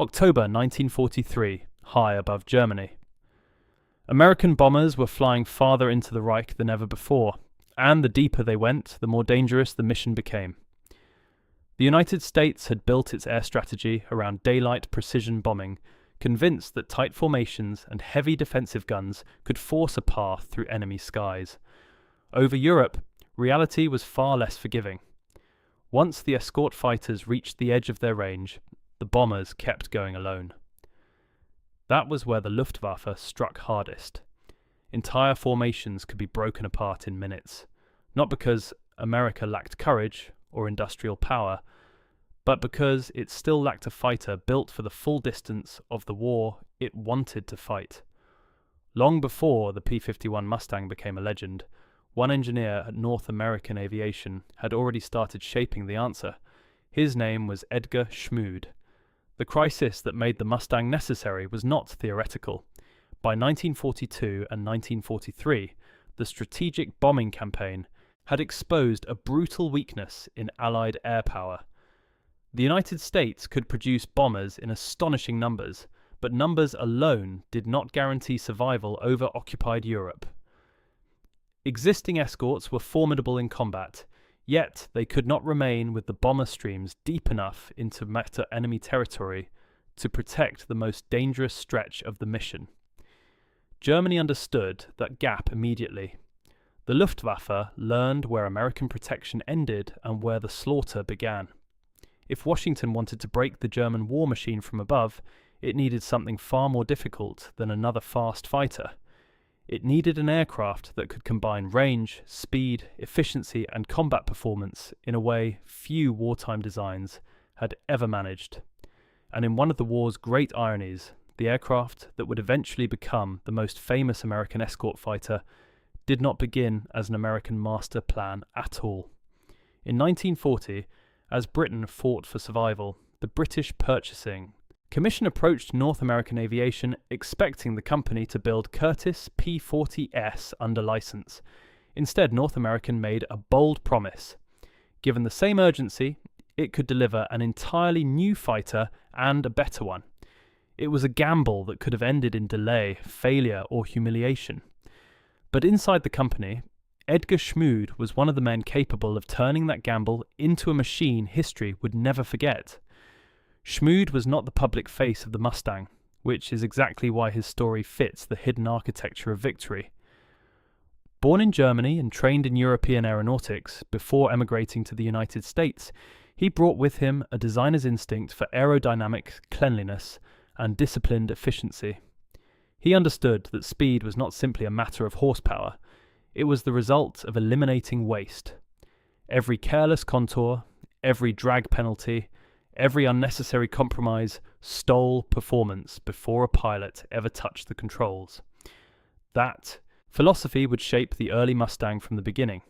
October 1943, high above Germany. American bombers were flying farther into the Reich than ever before, and the deeper they went, the more dangerous the mission became. The United States had built its air strategy around daylight precision bombing, convinced that tight formations and heavy defensive guns could force a path through enemy skies. Over Europe, reality was far less forgiving. Once the escort fighters reached the edge of their range, the bombers kept going alone. That was where the Luftwaffe struck hardest. Entire formations could be broken apart in minutes, not because America lacked courage or industrial power, but because it still lacked a fighter built for the full distance of the war it wanted to fight. Long before the P-51 Mustang became a legend, one engineer at North American Aviation had already started shaping the answer. His name was Edgar Schmued. The crisis that made the Mustang necessary was not theoretical. By 1942 and 1943, the strategic bombing campaign had exposed a brutal weakness in Allied air power. The United States could produce bombers in astonishing numbers, but numbers alone did not guarantee survival over occupied Europe. Existing escorts were formidable in combat, yet they could not remain with the bomber streams deep enough into enemy territory to protect the most dangerous stretch of the mission. Germany understood that gap immediately. The Luftwaffe learned where American protection ended and where the slaughter began. If Washington wanted to break the German war machine from above, it needed something far more difficult than another fast fighter. It needed an aircraft that could combine range, speed, efficiency, and combat performance in a way few wartime designs had ever managed. And in one of the war's great ironies, the aircraft that would eventually become the most famous American escort fighter did not begin as an American master plan at all. In 1940, as Britain fought for survival, the British Purchasing Commission approached North American Aviation expecting the company to build Curtiss P-40S under license. Instead, North American made a bold promise. Given the same urgency, it could deliver an entirely new fighter and a better one. It was a gamble that could have ended in delay, failure, or humiliation. But inside the company, Edgar Schmued was one of the men capable of turning that gamble into a machine history would never forget. Schmood was not the public face of the Mustang, which is exactly why his story fits the hidden architecture of victory. Born in Germany and trained in European aeronautics before emigrating to the United States, he brought with him a designer's instinct for aerodynamic cleanliness and disciplined efficiency. He understood that speed was not simply a matter of horsepower, it was the result of eliminating waste. Every careless contour, every drag penalty, every unnecessary compromise stole performance before a pilot ever touched the controls. That philosophy would shape the early Mustang from the beginning.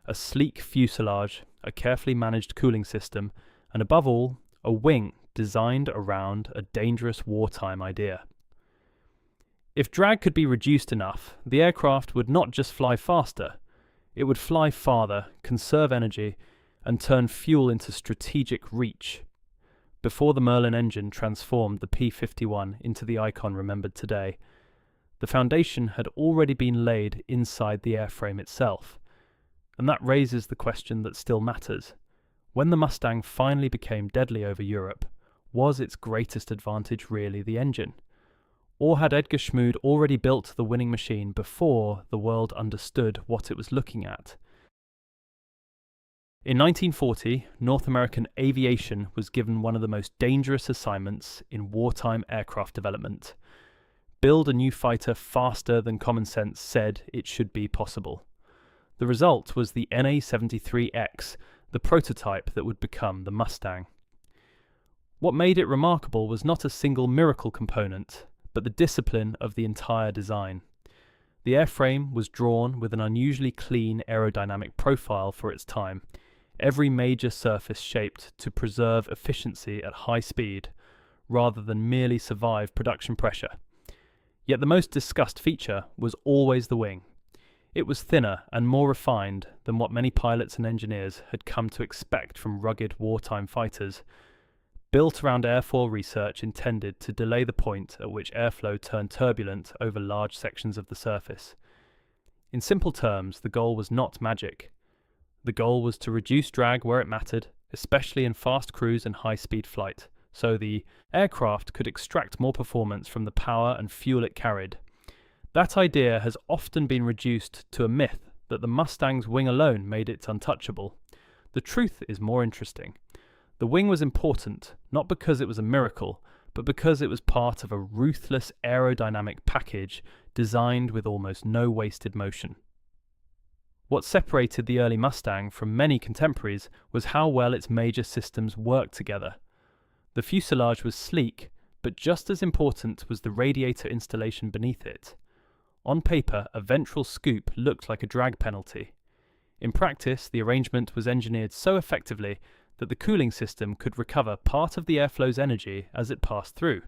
A sleek fuselage, a carefully managed cooling system, and above all, a wing designed around a dangerous wartime idea. If drag could be reduced enough, the aircraft would not just fly faster, it would fly farther, conserve energy, and turn fuel into strategic reach. Before the Merlin engine transformed the P-51 into the icon remembered today, the foundation had already been laid inside the airframe itself. And that raises the question that still matters. When the Mustang finally became deadly over Europe, was its greatest advantage really the engine? Or had Edgar Schmued already built the winning machine before the world understood what it was looking at? In 1940, North American Aviation was given one of the most dangerous assignments in wartime aircraft development. Build a new fighter faster than common sense said it should be possible. The result was the NA-73X, the prototype that would become the Mustang. What made it remarkable was not a single miracle component, but the discipline of the entire design. The airframe was drawn with an unusually clean aerodynamic profile for its time, every major surface shaped to preserve efficiency at high speed, rather than merely survive production pressure. Yet the most discussed feature was always the wing. It was thinner and more refined than what many pilots and engineers had come to expect from rugged wartime fighters. built around airfoil research intended to delay the point at which airflow turned turbulent over large sections of the surface. In simple terms, the goal was not magic. The goal was to reduce drag where it mattered, especially in fast cruise and high-speed flight, so the aircraft could extract more performance from the power and fuel it carried. That idea has often been reduced to a myth that the Mustang's wing alone made it untouchable. The truth is more interesting. The wing was important, not because it was a miracle, but because it was part of a ruthless aerodynamic package designed with almost no wasted motion. What separated the early Mustang from many contemporaries was how well its major systems worked together. The fuselage was sleek, but just as important was the radiator installation beneath it. On paper, a ventral scoop looked like a drag penalty. In practice, the arrangement was engineered so effectively that the cooling system could recover part of the airflow's energy as it passed through,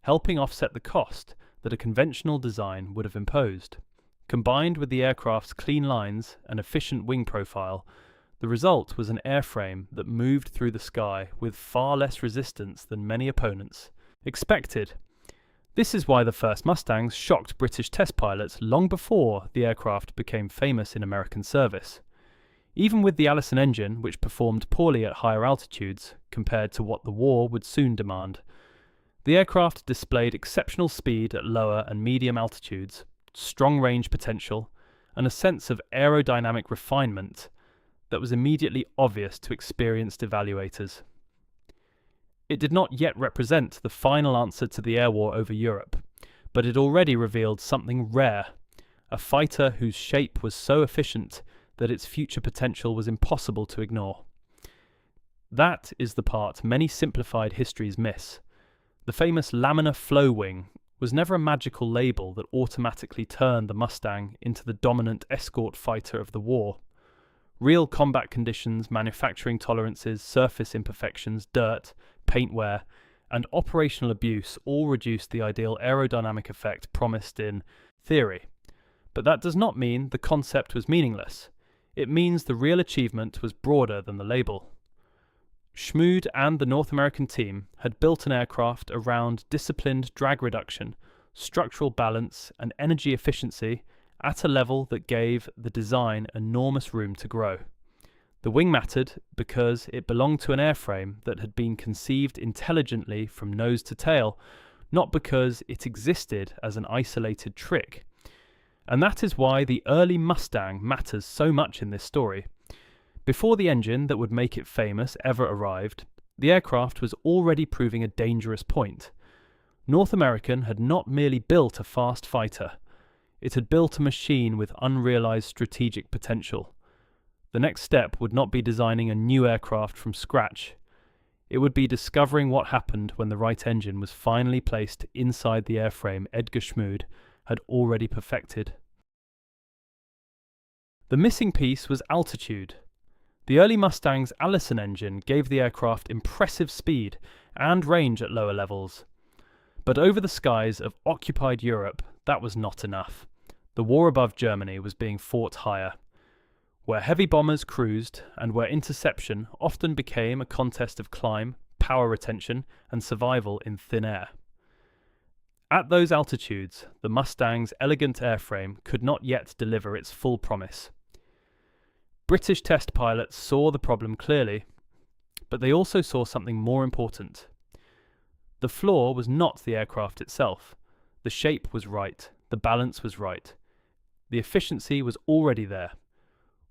helping offset the cost that a conventional design would have imposed. Combined with the aircraft's clean lines and efficient wing profile, the result was an airframe that moved through the sky with far less resistance than many opponents expected. This is why the first Mustangs shocked British test pilots long before the aircraft became famous in American service. Even with the Allison engine, which performed poorly at higher altitudes compared to what the war would soon demand, the aircraft displayed exceptional speed at lower and medium altitudes, strong range potential, and a sense of aerodynamic refinement that was immediately obvious to experienced evaluators. It did not yet represent the final answer to the air war over Europe, but it already revealed something rare, a fighter whose shape was so efficient that its future potential was impossible to ignore. That is the part many simplified histories miss. The famous laminar flow wing was never a magical label that automatically turned the Mustang into the dominant escort fighter of the war. Real combat conditions, manufacturing tolerances, surface imperfections, dirt, paint wear, and operational abuse all reduced the ideal aerodynamic effect promised in theory. But that does not mean the concept was meaningless. It means the real achievement was broader than the label. Schmood and the North American team had built an aircraft around disciplined drag reduction, structural balance, and energy efficiency at a level that gave the design enormous room to grow. The wing mattered because it belonged to an airframe that had been conceived intelligently from nose to tail, not because it existed as an isolated trick. And that is why the early Mustang matters so much in this story. Before the engine that would make it famous ever arrived, the aircraft was already proving a dangerous point. North American had not merely built a fast fighter, it had built a machine with unrealized strategic potential. The next step would not be designing a new aircraft from scratch. It would be discovering what happened when the right engine was finally placed inside the airframe Edgar Schmued had already perfected. The missing piece was altitude. The early Mustang's Allison engine gave the aircraft impressive speed and range at lower levels. But over the skies of occupied Europe, that was not enough. The war above Germany was being fought higher, where heavy bombers cruised and where interception often became a contest of climb, power retention, and survival in thin air. At those altitudes, the Mustang's elegant airframe could not yet deliver its full promise. British test pilots saw the problem clearly, but they also saw something more important. The flaw was not the aircraft itself. The shape was right, the balance was right. The efficiency was already there.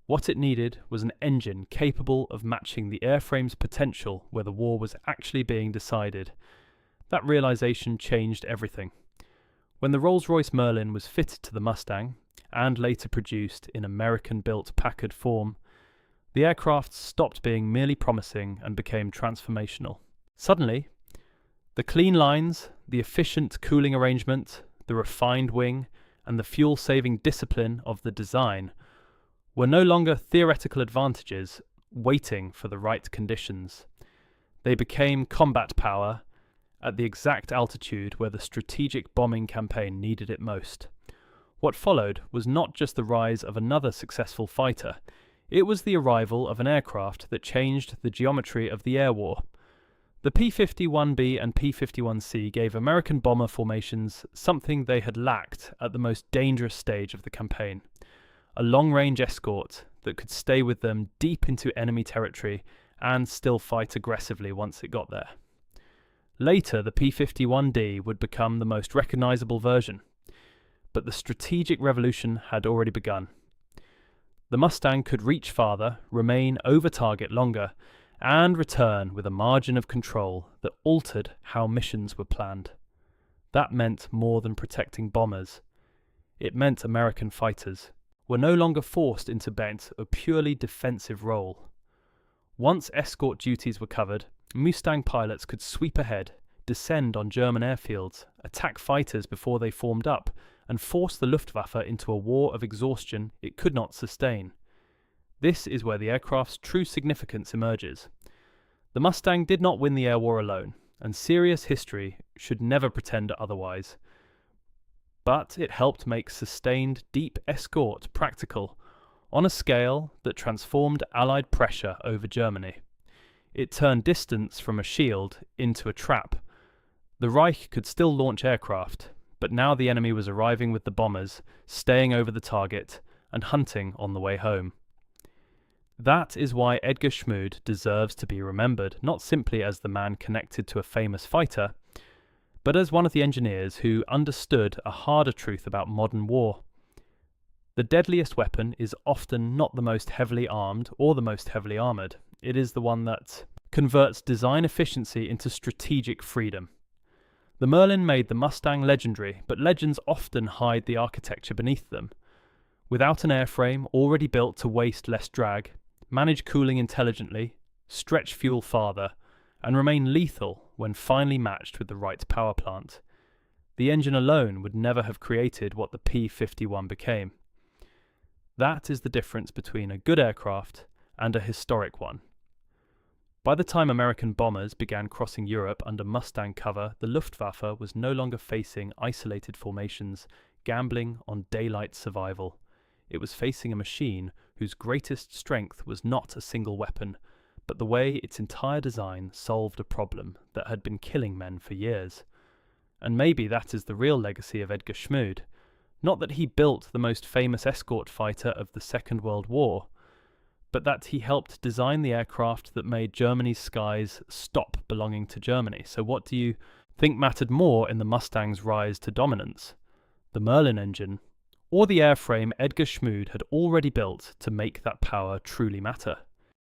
What it needed was an engine capable of matching the airframe's potential where the war was actually being decided. That realization changed everything. When the Rolls-Royce Merlin was fitted to the Mustang, and later produced in American-built Packard form, the aircraft stopped being merely promising and became transformational. Suddenly, the clean lines, the efficient cooling arrangement, the refined wing, and the fuel-saving discipline of the design were no longer theoretical advantages waiting for the right conditions. They became combat power at the exact altitude where the strategic bombing campaign needed it most. What followed was not just the rise of another successful fighter, it was the arrival of an aircraft that changed the geometry of the air war. The P-51B and P-51C gave American bomber formations something they had lacked at the most dangerous stage of the campaign: a long-range escort that could stay with them deep into enemy territory and still fight aggressively once it got there. Later, the P-51D would become the most recognizable version, but the strategic revolution had already begun. The Mustang could reach farther, remain over target longer, and return with a margin of control that altered how missions were planned. That meant more than protecting bombers. It meant American fighters were no longer forced into a purely defensive role. Once escort duties were covered, Mustang pilots could sweep ahead, descend on German airfields, attack fighters before they formed up, and force the Luftwaffe into a war of exhaustion it could not sustain. This is where the aircraft's true significance emerges. The Mustang did not win the air war alone, and serious history should never pretend otherwise. But it helped make sustained, deep escort practical, on a scale that transformed Allied pressure over Germany. It turned distance from a shield into a trap. The Reich could still launch aircraft, but now the enemy was arriving with the bombers, staying over the target, and hunting on the way home. That is why Edgar Schmued deserves to be remembered, not simply as the man connected to a famous fighter, but as one of the engineers who understood a harder truth about modern war. The deadliest weapon is often not the most heavily armed or the most heavily armoured. It is the one that converts design efficiency into strategic freedom. The Merlin made the Mustang legendary, but legends often hide the architecture beneath them. Without an airframe already built to waste less drag, manage cooling intelligently, stretch fuel farther, and remain lethal when finely matched with the right power plant, the engine alone would never have created what the P-51 became. That is the difference between a good aircraft and a historic one. By the time American bombers began crossing Europe under Mustang cover, the Luftwaffe was no longer facing isolated formations, gambling on daylight survival. It was facing a machine whose greatest strength was not a single weapon, but the way its entire design solved a problem that had been killing men for years. And maybe that is the real legacy of Edgar Schmued. Not that he built the most famous escort fighter of the Second World War, but that he helped design the aircraft that made Germany's skies stop belonging to Germany. So what do you think mattered more in the Mustang's rise to dominance? The Merlin engine, or the airframe Edgar Schmued had already built to make that power truly matter?